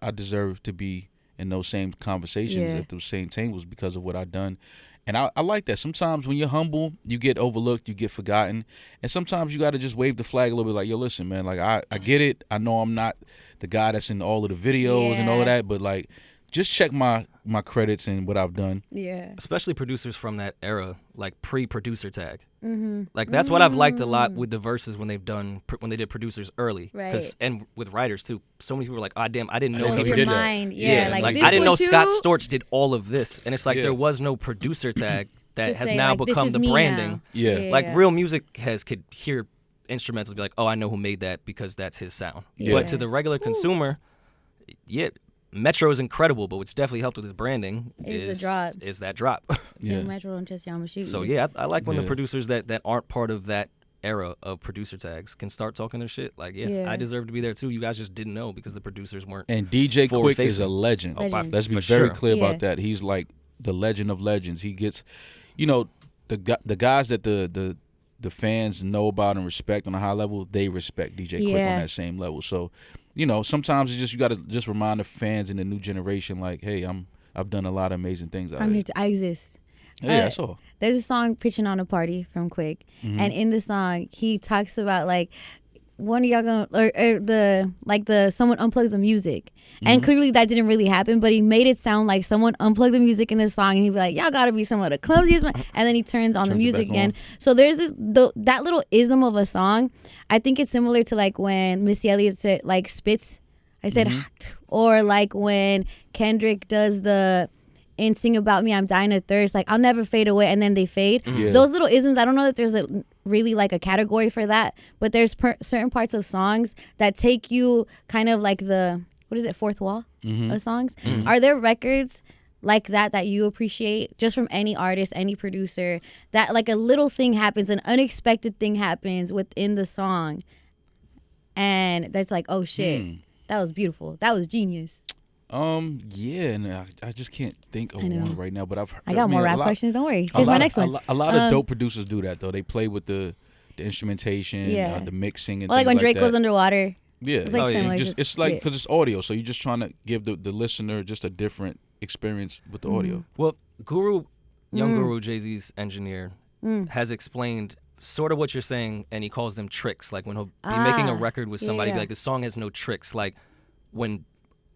C: I deserve to be in those same conversations at those same tables because of what I've done. And I like that. Sometimes when you're humble, you get overlooked, you get forgotten. And sometimes you got to just wave the flag a little bit like, yo, listen, man, like, I get it. I know I'm not the guy that's in all of the videos and all of that, but, like, just check my credits and what I've done.
A: Yeah.
B: Especially producers from that era, like pre-producer tag. Like that's what I've liked a lot with the verses when they did producers early.
A: Right.
B: And with writers too. So many people were like, oh damn, I didn't know
C: he did that.
A: Yeah.
B: Like
A: this
B: I didn't know
A: too?
B: Scott Storch did all of this. And it's like there was no producer tag that has now
A: like,
B: become the branding.
C: Yeah.
B: Like real music heads could hear instrumentals and be like, oh, I know who made that because that's his sound.
C: Yeah.
B: But to the regular consumer, Metro is incredible, but what's definitely helped with his branding is that drop.
A: Yeah, Metro don't trust you, I'ma shoot
B: So
A: you.
B: yeah, I like when the producers that aren't part of that era of producer tags can start talking their shit. Like, I deserve to be there too. You guys just didn't know because the producers weren't.
C: And DJ Quik is a legend. Let's be very clear about that. He's like the legend of legends. He gets, the guys that the fans know about and respect on a high level, they respect DJ Quik on that same level. So, sometimes it's just you got to just remind the fans in the new generation, like, hey, I've done a lot of amazing things out here.
A: I exist.
C: Yeah, that's all.
A: There's a song "Pitching on a Party" from Quik, and in the song he talks about like one of y'all gonna or someone unplugs the music, and clearly that didn't really happen, but he made it sound like someone unplugged the music in the song, and he'd be like, y'all gotta be some of the clumsiest, and then he turns on the music again. So there's that little ism of a song. I think it's similar to like when Missy Elliott said like spits. I said, or like when Kendrick does the and Sing About Me, I'm Dying of Thirst, like I'll never fade away, and then they fade. Those little isms, I don't know that there's really like a category for that, but there's certain parts of songs that take you kind of like fourth wall of songs. Are there records like that you appreciate just from any artist, any producer, that like a little thing happens, an unexpected thing happens within the song, and that's like, oh shit, that was beautiful, that was genius?
C: And I just can't think of one right now, but I
A: got more rap questions. Don't worry. Here's my next one.
C: A lot of dope producers do that though. They play with the instrumentation, the mixing, and
A: like when Drake
C: goes
A: underwater.
C: Yeah,
A: it's like similar.
C: It's like because it's audio, so you're just trying to give the listener just a different experience with the audio.
B: Well, Young Guru, Jay-Z's engineer, has explained sort of what you're saying, and he calls them tricks. Like when he'll be making a record with somebody, be like, the song has no tricks. Like when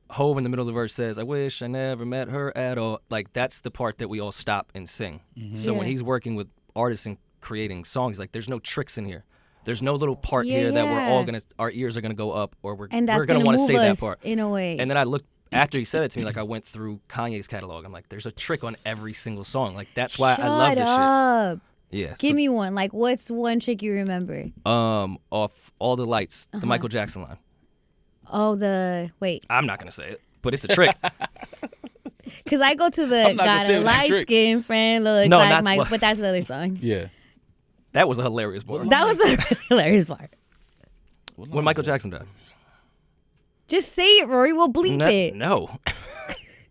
B: Hove in the middle of the verse says, I wish I never met her at all. Like that's the part that we all stop and sing. So when he's working with artists and creating songs, like there's no tricks in here. There's no little part here that we're all our ears are gonna go up, or we're gonna want to say that part
A: in a way.
B: And then I look after he said it to me, like I went through Kanye's catalog. I'm like, there's a trick on every single song. Like that's why I love this
A: shit.
B: Yeah.
A: Give me one. Like, what's one trick you remember?
B: Off All the Lights, the Michael Jackson line.
A: Oh, wait.
B: I'm not gonna say it, but it's a trick.
A: Because I go to the got a light skin friend look like Michael, but that's another song.
C: Yeah.
B: That was a hilarious part.
A: That was a hilarious part.
B: When Michael Jackson died.
A: Just say it, Rory. We'll bleep it.
B: No.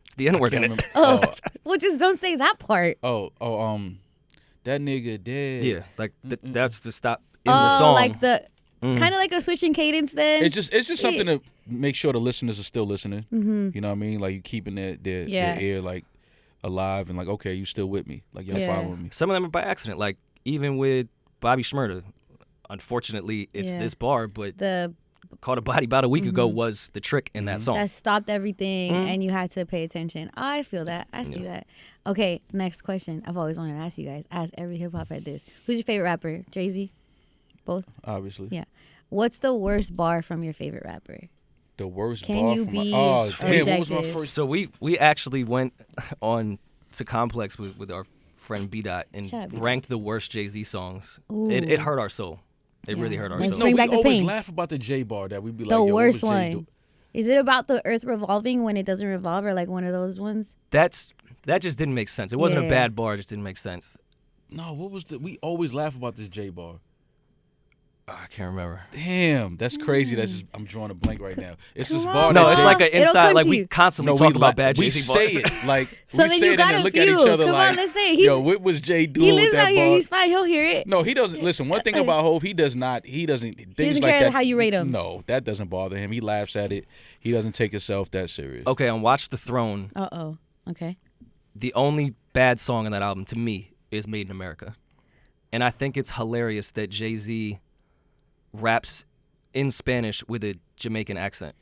B: It's the N-word in it.
A: Well, just don't say that part.
C: That nigga dead.
B: Yeah, like that's the stop in the song.
A: Like the kind of like a switching cadence then.
C: It's just something to make sure the listeners are still listening. Mm-hmm. You know what I mean? Like you keeping their ear like alive and like, okay, you still with me. Like y'all following me.
B: Some of them are by accident. Like even with Bobby Shmurda, unfortunately it's this bar, but the Caught a Body about a week ago was the trick in that song.
A: That stopped everything and you had to pay attention. I feel that. I see that. Okay, next question. I've always wanted to ask you guys. Ask every hip hop at this. Who's your favorite rapper? Jay-Z? Both?
C: Obviously.
A: Yeah. What's the worst bar from your favorite rapper?
C: The worst
A: Can
C: bar
A: you
C: from
A: be
C: what was my first?
B: So we actually went on to Complex with our friend B-Dot and ranked the worst Jay-Z songs. It hurt our soul. It really hurt our soul.
A: Bring back the
C: always
A: pain.
C: Laugh about the J bar that we'd be like,
A: the worst one. Is it about the earth revolving when it doesn't revolve, or like one of those ones?
B: That just didn't make sense. It wasn't a bad bar. It just didn't make sense.
C: No, what was we always laugh about this J bar.
B: I can't remember.
C: Damn, that's crazy. I'm drawing a blank right now. It's this bar.
B: No, it's like an inside. Like we constantly talk about bad Jay-Z bars.
C: We say it like
A: so
C: we
A: then
C: say
A: you
C: it
A: got
C: and
A: a
C: look
A: few.
C: at each other
A: Come
C: like,
A: on, let's say
C: yo, what was Jay doing?
A: He lives
C: with that
A: out here.
C: bar?
A: He's fine. He'll hear it.
C: No, he doesn't. Listen, one thing about Hov, he doesn't things like
A: care
C: that.
A: how you rate him.
C: No, that doesn't bother him. He laughs at it. He doesn't take himself that serious.
B: Okay, on Watch the Throne.
A: Okay.
B: The only bad song on that album to me is Made in America, and I think it's hilarious that Jay-Z raps in Spanish with a Jamaican accent.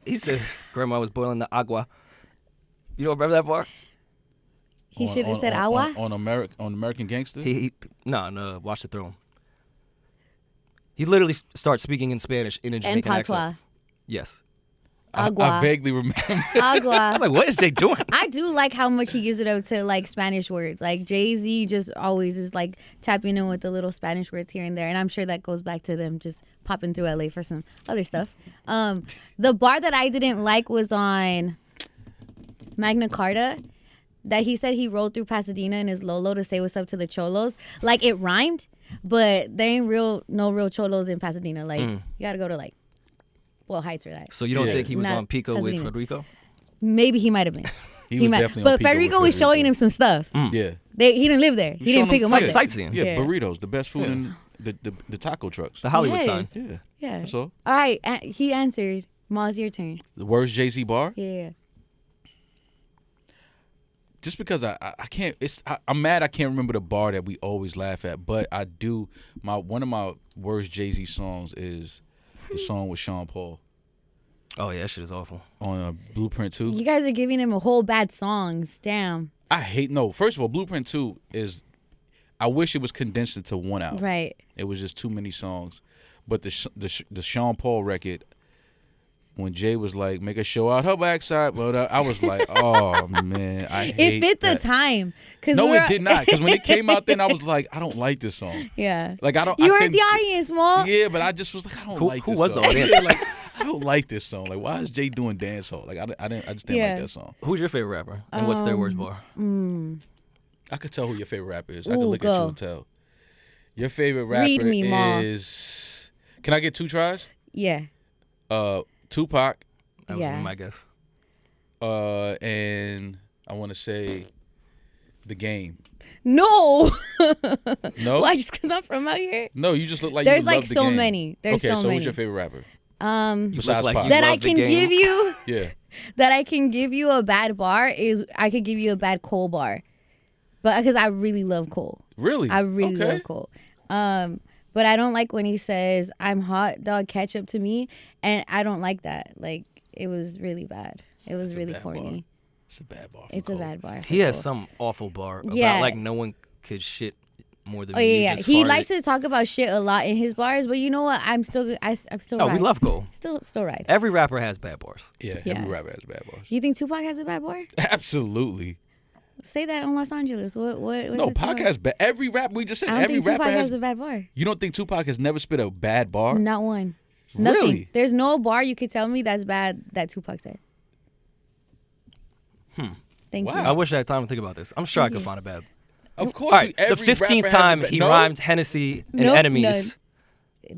B: He said, "Grandma was boiling the agua." You don't remember that bar?
A: He should have said agua
C: on American Gangster.
B: No, Watch the Throne. He literally starts speaking in Spanish in a Jamaican accent. Yes.
A: Agua.
C: I vaguely remember.
A: Agua.
B: I'm like, what is Jay doing?
A: I do like how much he gives it up to like Spanish words. Like Jay-Z just always is like tapping in with the little Spanish words here and there, and I'm sure that goes back to them just popping through LA for some other stuff. The bar that I didn't like was on Magna Carta. That he said he rolled through Pasadena in his Lolo to say what's up to the Cholos. Like it rhymed, but there ain't no real Cholos in Pasadena. Like you gotta go to like Heights for that.
B: So you don't think he was
A: Not
B: on Pico
A: Pasadena.
B: with Federico?
A: Maybe he might have been.
C: He was
A: might.
C: definitely on
A: But
C: Pico
A: Federico
C: with
A: was showing him some stuff.
C: Yeah.
A: He didn't live there. He didn't pick him up there.
B: Sightseeing.
C: Yeah, burritos, the best food in the taco trucks.
B: The Hollywood
A: Yes.
B: sign.
A: Yeah.
C: That's all.
A: All right. He answered. Ma's your turn.
C: The worst Jay-Z bar?
A: Yeah.
C: Just because I can't, I'm mad I can't remember the bar that we always laugh at, but I do. One of my worst Jay-Z songs is the song with Sean Paul.
B: Oh yeah, that shit is awful.
C: On Blueprint 2.
A: You guys are giving him a whole bad songs. Damn.
C: First of all, Blueprint 2 is, I wish it was condensed into one album.
A: Right.
C: It was just too many songs. But the Sean Paul record, when Jay was like, make a show out her backside, well, I was like, oh man, I hate
A: it fit
C: that.
A: the time.
C: No, it did not. Because when it came out then, I was like, I don't like this song.
A: Yeah.
C: Like
A: You weren't the audience, Mo.
C: Yeah, but I just was like, I don't like this song.
B: Who was the audience?
C: Yeah, like, I don't like this song. Like, why is Jay doing dancehall? Like, I just didn't like that song.
B: Who's your favorite rapper? And what's their worst bar?
C: I could tell who your favorite rapper is. I could look at you and tell. Your favorite rapper
A: Read me, Ma.
C: is. Can I get 2 tries?
A: Yeah.
C: Tupac.
B: That was one of my guess.
C: And I want to say The Game.
A: No.
C: No?
A: Why? Just because I'm from out here?
C: No, you just look like
A: There's
C: you
A: like
C: love The
A: so
C: Game.
A: many. There's
C: okay,
A: so
C: so
A: many.
C: who's your favorite rapper?
B: You
C: Besides
B: look like
C: Pac.
B: you
A: That
B: love
A: I
B: the
A: can
B: game.
A: give you.
C: Yeah.
A: That I can give you a bad bar is I could give you a bad Cole bar, but because I really love Cole.
C: Really?
A: I really
C: Okay.
A: love Cole. But I don't like when he says I'm hot dog catch up to me, and I don't like that. Like it was really bad. It was really corny.
C: It's a bad bar.
A: It's
C: Cole.
A: a bad bar.
B: He has some awful bar about like no one could shit more than
A: Oh
B: me.
A: yeah. He likes to talk about shit a lot in his bars, but you know what? I'm still
B: Oh, we love gold.
A: Still ride.
B: Every rapper has bad bars.
C: Yeah, every rapper has bad bars.
A: You think Tupac has a bad bar?
C: Absolutely.
A: Say that in Los Angeles. What?
C: No, Pac has bad. Every rapper we just said.
A: I don't
C: Every
A: think
C: rapper
A: Tupac has a bad bar.
C: You don't think Tupac has never spit a bad bar?
A: Not one. Nothing.
C: Really?
A: There's no bar you could tell me that's bad that Tupac said. Thank you.
B: I wish I had time to think about this. I'm sure I could find a bad.
C: Of course.
B: All right, the
C: every
B: 15th time he rhymed Hennessy and enemies.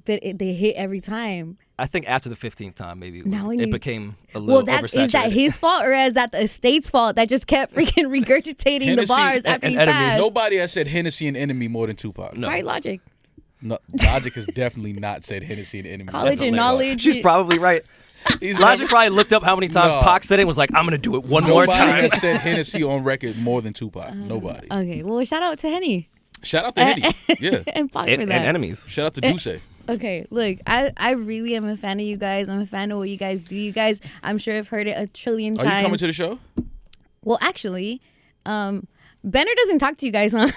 A: But they hit every time.
B: I think after the 15th time, maybe
A: Now
B: it became a little oversaturated.
A: Is that his fault or is that the estate's fault that just kept freaking regurgitating
C: Hennessy
A: the bars after
B: and
A: he
B: enemies.
A: passed?
C: Nobody has said Hennessy and enemy more than Tupac.
B: No.
A: Right, Logic.
C: No, Logic has definitely not said Hennessy and enemy.
A: College and knowledge.
B: She's probably right. Logic probably looked up how many times Pac said it and was like, I'm going to do it one more time.
C: Nobody has said Hennessy on record more than Tupac. Nobody.
A: Okay, well, shout out to Henny.
C: Shout out to Henny. Yeah.
A: And Pac for
B: And
A: that.
B: enemies.
C: Shout out to Duce.
A: Okay, look, I really am a fan of you guys. I'm a fan of what you guys do. You guys, I'm sure have heard it a trillion times.
C: Are you coming to the show?
A: Well, actually, Benner doesn't talk to you guys, huh?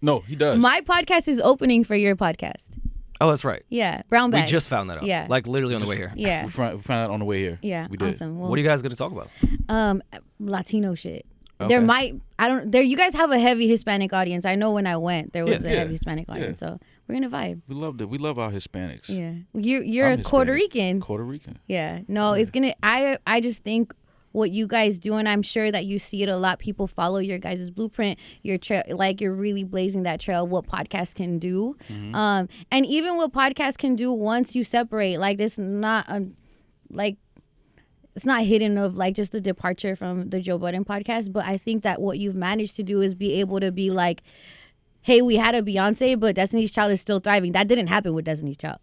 C: No, he does.
A: My podcast is opening for your podcast.
B: Oh, that's right.
A: Yeah, Brown Bag.
B: We just found that out.
A: Yeah.
B: Like literally on the way here.
A: Yeah.
C: We found out on the way here.
A: Yeah,
C: we did.
A: awesome. Well,
B: What are you guys going to talk about?
A: Latino shit.
B: Okay.
A: You guys have a heavy Hispanic audience. I know when I went, there was a heavy Hispanic audience, so we're gonna vibe.
C: We loved it. We love our Hispanics.
A: Yeah, you're
C: I'm
A: a Puerto Rican.
C: Puerto Rican.
A: Yeah, no, it's gonna. I just think what you guys do, and I'm sure that you see it a lot. People follow your guys' blueprint. Your trail, like you're really blazing that trail. What podcasts can do, and even what podcasts can do once you separate. Like this, not like. It's not hidden of like just the departure from the Joe Budden podcast, but I think that what you've managed to do is be able to be like, hey, we had a Beyonce, but Destiny's Child is still thriving. That didn't happen with Destiny's Child.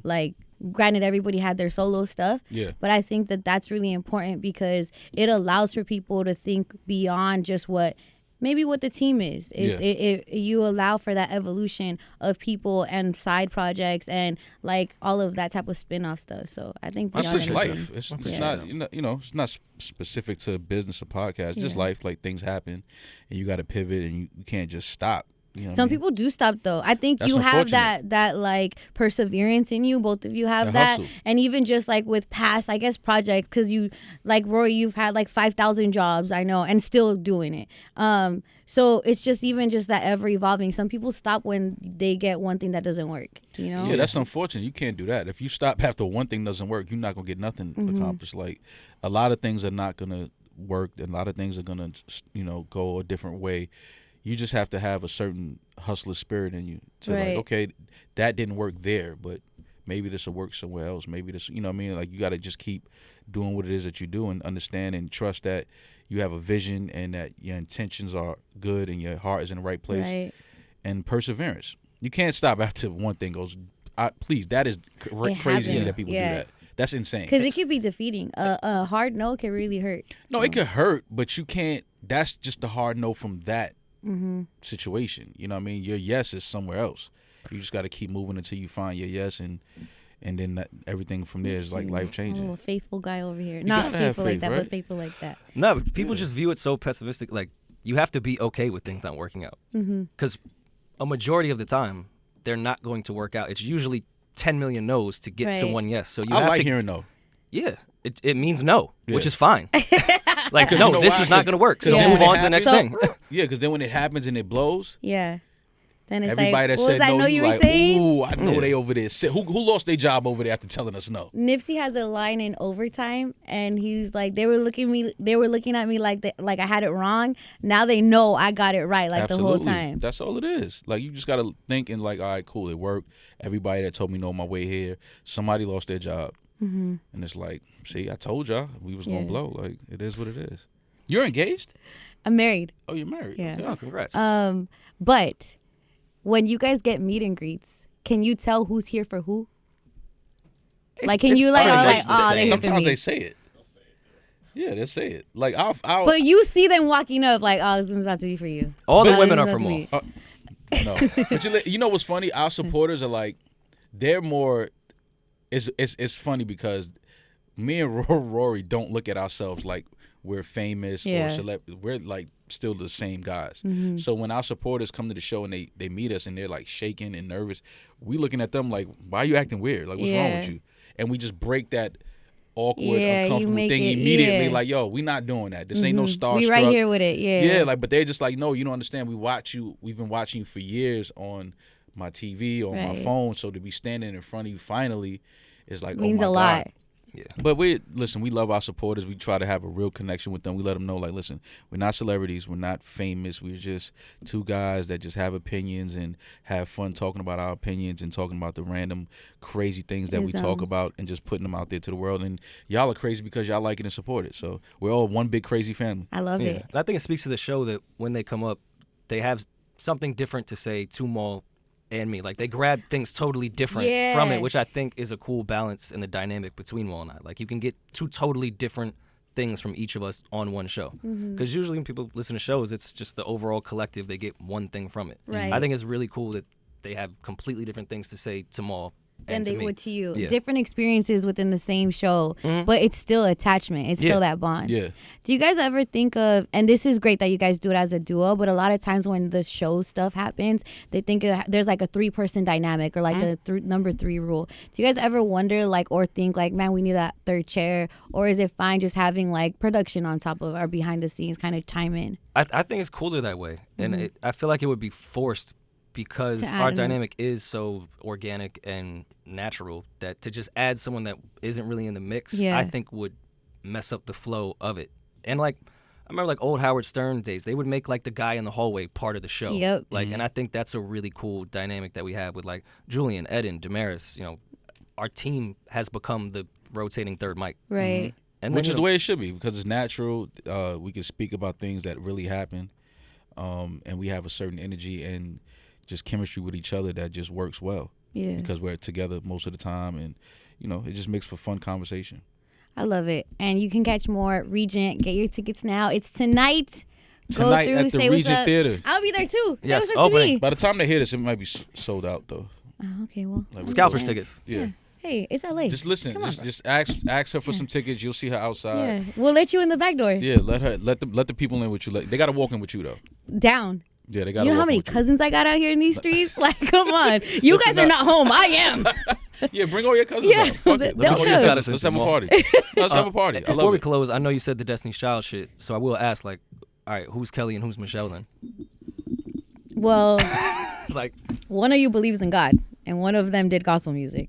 A: Like, granted, everybody had their solo stuff, but I think that that's really important because it allows for people to think beyond just what the team is. You allow for that evolution of people and side projects and like all of that type of spin-off stuff. So I think
C: that's just life.
A: anything,
C: It's not it's not specific to business or podcast. It's just life. Like things happen, and you got to pivot, and you can't just stop. You know
A: Some people do stop though. I think
C: That's
A: you have
C: unfortunate.
A: that like perseverance in you. Both of you have
C: The
A: that,
C: hustle.
A: and even just like with past, I guess, projects, because you like Rory, you've had like 5,000 jobs, I know, and still doing it. So it's just even just that ever evolving. Some people stop when they get one thing that doesn't work. You know?
C: Yeah, that's unfortunate. You can't do that. If you stop after one thing doesn't work, you're not gonna get nothing accomplished. Like a lot of things are not gonna work, and a lot of things are gonna go a different way. You just have to have a certain hustler spirit in you to like, okay, that didn't work there, but maybe this will work somewhere else. Maybe this, like you got to just keep doing what it is that you do and understand and trust that you have a vision and that your intentions are good and your heart is in the right place and perseverance. You can't stop after one thing goes. Please, that is crazy that people do that. That's insane.
A: Because it could be defeating. A hard no can really hurt.
C: No, it could hurt, but you can't. That's just the hard no from that situation. You know what I mean? Your yes is somewhere else. You just got to keep moving until you find your yes, and then everything from there is like life changing.
A: A faithful guy over here. Not faithful like that, but faithful like that.
B: No, but people just view it so pessimistic. Like you have to be okay with things not working out because a majority of the time they're not going to work out. It's usually 10 million no's to get to one yes. So you have to
C: hearing no.
B: Yeah, it means no, which is fine. Like, no, this is not going to work. So
A: Yeah.
B: move on to the next thing.
C: Yeah, because then when it happens and it blows,
A: then it's
C: everybody
A: like,
C: that
A: what
C: said
A: was I
C: no,
A: know you were
C: like,
A: saying?
C: ooh, I know they over there. Who lost their job over there after telling us no?
A: Nipsey has a line in Overtime, and he's like, they were looking at me like I had it wrong. Now they know I got it right, like
C: Absolutely.
A: the whole time.
C: That's all it is. Like you just gotta think and like, all right, cool, it worked. Everybody that told me no on my way here, somebody lost their job, and it's like, see, I told y'all we was gonna blow. Like it is what it is. You're engaged?
A: I'm married.
C: Oh, you're married.
A: Yeah.
C: Okay.
B: Oh, congrats.
A: But when you guys get meet and greets, can you tell who's here for who? Like, can you like, they're here for
C: sometimes
A: me.
C: they say it. Yeah, they say it. Like I'll
A: But you see them walking up like, oh, this is about to be for you.
B: All the
A: Oh,
B: women
A: this
B: are
A: is
B: for
A: about to
B: more.
A: be-
C: No, but you know what's funny? Our supporters are like, they're more. It's funny because me and Rory don't look at ourselves like we're famous or we're like still the same guys. So when our supporters come to the show and they meet us and they're like shaking and nervous, we looking at them like, why are you acting weird? Like, what's wrong with you? And we just break that awkward, uncomfortable thing immediately. Like, yo, we not doing that. This ain't no starstruck.
A: We right here with it.
C: Yeah, like, but they're just like, no, you don't understand. We watch you. We've been watching you for years on my TV or my phone. So to be standing in front of you finally is like,
A: means
C: oh my
A: a lot.
C: God. Yeah. But we love our supporters. We try to have a real connection with them. We let them know, like, listen, we're not celebrities. We're not famous. We're just two guys that just have opinions and have fun talking about our opinions and talking about the random crazy things that we talk about and just putting them out there to the world. And y'all are crazy because y'all like it and support it. So we're all one big crazy family.
A: I love it.
B: And I think it speaks to the show that when they come up, they have something different to say to Mal and me. Like, they grab ththings totally different from it, which I think is a cool balance in the dynamic between Mal and I. Like, you can get two totally different things from each of us on one show. Because usually when people listen to shows, it's just the overall collective. They get one thing from it.
A: Right.
B: I think it's really cool that they have completely different things to say to Mal
A: than they would to you.
B: Yeah.
A: Different experiences within the same show, but it's still attachment. It's still that bond.
C: Yeah.
A: Do you guys ever think of, and this is great that you guys do it as a duo, but a lot of times when the show stuff happens, they think there's like a 3-person dynamic or like the number 3 rule. Do you guys ever wonder like or think like, man, we need that third chair, or is it fine just having like production on top of our behind the scenes kind of time in?
B: I think it's cooler that way, and I feel like it would be forced because our dynamic is so organic and natural that to just add someone that isn't really in the mix, I think would mess up the flow of it. And like, I remember like old Howard Stern days, they would make like the guy in the hallway part of the show.
A: Yep.
B: Like, and I think that's a really cool dynamic that we have with like Julian, Eden, Damaris. You know, our team has become the rotating third mic.
A: Right.
B: And
C: which is the way it should be because it's natural. We can speak about things that really happen, and we have a certain energy and just chemistry with each other that just works well. Yeah. Because we're together most of the time, and you know, it just makes for fun conversation.
A: I love it. And you can catch more Regent. Get your tickets now. It's tonight.
C: Tonight
A: Go through,
C: at the
A: say what's
C: Regent
A: up.
C: Theater.
A: I'll be there too. Say
B: Yes,
A: what's up to me.
C: By the time they hear this, it might be sold out though.
A: Oh, okay, well.
C: Like,
B: Scalpers tickets.
C: Yeah.
A: Hey, it's LA.
C: Just listen. Just ask her for some tickets. You'll see her outside.
A: Yeah, we'll let you in the back door.
C: Yeah, let the people in with you. They got to walk in with you though.
A: Down.
C: Yeah, they got.
A: You know how many cousins I got out here in these streets? Like, come on. You guys are not home. I am.
C: Yeah, bring all your cousins out. Fuck it. Let's have a party. Let's have a party. I love
B: Before we
C: it.
B: close, I know you said the Destiny's Child shit, so I will ask, like, all right, who's Kelly and who's Michelle then?
A: Well,
B: like,
A: one of you believes in God, and one of them did gospel music.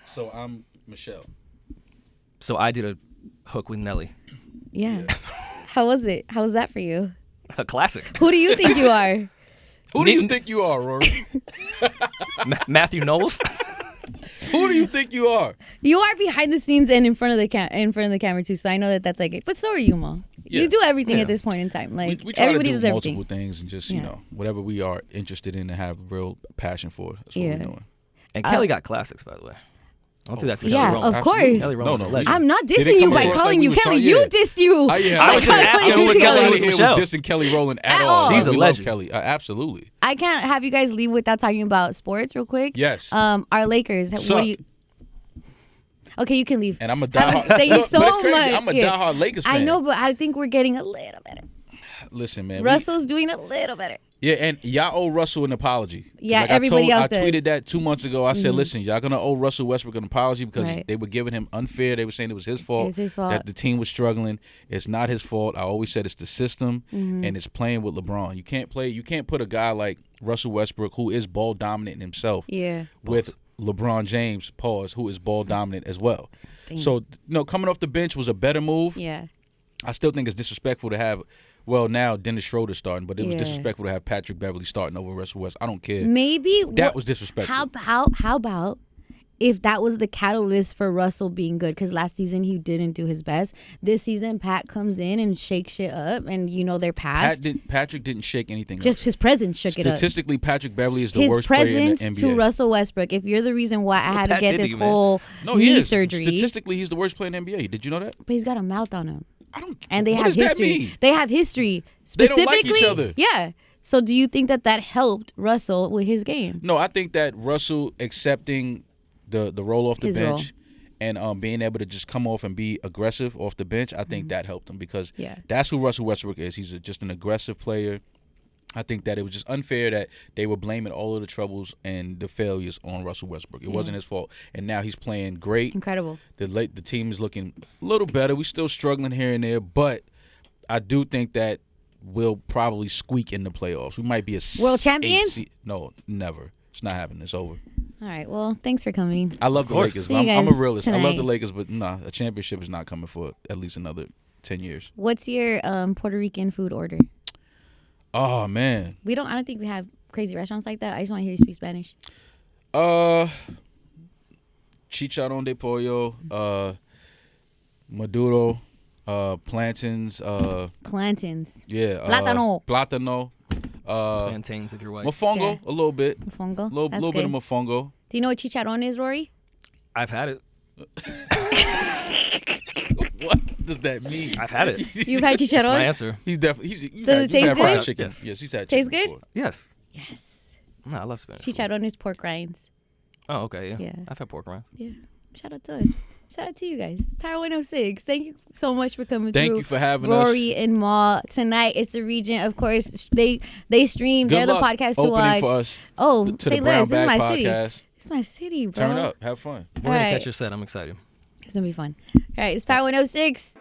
C: So I'm Michelle.
B: So I did a hook with Nelly.
A: Yeah. How was it? How was that for you?
B: A classic.
A: Who do you think you are?
C: Who do you think you are, Rory?
B: Matthew Knowles.
C: Who do you think you are?
A: You are behind the scenes and in front of the camera too. So I know that that's like it. But so are you, Mal. Yeah. You do everything at this point in time. Like
C: we try
A: everybody
C: to do
A: does
C: multiple
A: everything.
C: things and just you know whatever we are interested in and have real passion for. That's what we're doing.
B: And Kelly got classics, by the way. Don't do that to Kelly
A: Yeah,
B: Rowland.
A: of course.
B: Kelly Rowland's a legend.
A: I'm not dissing you by calling you Kelly. You dissed you.
B: I was just asking who was Kelly, who was Michelle.
C: Dissing Kelly Rowland at all.
B: She's a legend.
C: Kelly, absolutely.
A: I can't have you guys leave without talking about sports real quick.
C: Yes.
A: Our Lakers. What do you? Okay, you can leave.
C: And I'm a diehard.
A: Thank you so much.
C: I'm a diehard Lakers fan.
A: I know, but I think we're getting a little better.
C: Listen, man.
A: Russell's doing a little better.
C: Yeah, and y'all owe Russell an apology.
A: Yeah,
C: like
A: everybody else does.
C: I tweeted that 2 months ago. I said, listen, y'all going to owe Russell Westbrook an apology because they were giving him unfair. They were saying it was his fault.
A: It's his fault.
C: That the team was struggling. It's not his fault. I always said it's the system, and it's playing with LeBron. You can't put a guy like Russell Westbrook, who is ball dominant in himself, with LeBron James, who is ball dominant as well. Damn. So, coming off the bench was a better move.
A: Yeah.
C: I still think it's disrespectful to have, now Dennis Schroeder starting, but it was disrespectful to have Patrick Beverly starting over Russell West. I don't care.
A: Maybe
C: that was disrespectful.
A: How about if that was the catalyst for Russell being good? Because last season he didn't do his best. This season Pat comes in and shakes shit up, and they're past.
C: Patrick didn't shake anything
A: Just
C: up.
A: His presence shook it up.
C: Statistically, Patrick Beverly is the worst player in the NBA.
A: His presence to Russell Westbrook. If you're the reason why I had to get this whole knee surgery.
C: Statistically, he's the worst player in the NBA. Did you know that?
A: But he's got a mouth on him.
C: And
A: they have history. They have history. Specifically,
C: they don't like each other.
A: Yeah. So do you think that helped Russell with his game?
C: No, I think that Russell accepting the roll off the bench and being able to just come off and be aggressive off the bench, I think that helped him because that's who Russell Westbrook is. He's just an aggressive player. I think that it was just unfair that they were blaming all of the troubles and the failures on Russell Westbrook. It wasn't his fault. And now he's playing great.
A: Incredible.
C: The team is looking a little better. We're still struggling here and there, but I do think that we'll probably squeak in the playoffs. We might be a
A: world champions?
C: No, never. It's not happening. It's over.
A: All right. Well, thanks for coming.
C: I love the Lakers.
A: See you
C: I'm
A: guys
C: a realist.
A: tonight.
C: I love the Lakers, but a championship is not coming for at least another 10 years.
A: What's your Puerto Rican food order?
C: Oh, man.
A: I don't think we have crazy restaurants like that. I just want to hear you speak Spanish.
C: Chicharrón de pollo, maduro, plantains.
A: Plantains.
C: Yeah. Plátano.
B: Plantains if you're white.
C: Mofongo, a little bit.
A: Mofongo.
C: A little bit of mofongo.
A: Do you know what chicharrón is, Rory?
B: I've had it.
C: What does that mean?
B: I've had it.
A: You've had chicharrón?
B: That's my answer.
C: He's definitely.
A: Does it taste
C: fried
A: good?
C: chicken.
B: Yes.
C: Yes, he's had
A: Tastes
C: chicken
A: good?
C: before.
B: Yes.
A: Yes.
B: No, I love Spanish.
A: Chicharrón is pork rinds.
B: Oh, okay.
A: Yeah.
B: I've had pork rinds.
A: Yeah. Shout out to us. Shout out to you guys. Power 106. Thank you so much for coming through.
C: Thank you for having us.
A: Rory and Mal. Tonight it's the Regent. Of course, they stream.
C: Good
A: They're the
C: luck
A: podcast to
C: opening
A: watch.
C: For us
A: Oh,
C: to
A: say
C: the Brown
A: less. This is
C: Bag
A: my city.
C: Podcast.
A: It's my city, bro.
C: Turn up. Have fun.
B: We're going to
A: right.
B: catch your set. I'm excited.
A: It's going to be fun. All right. It's Power 106.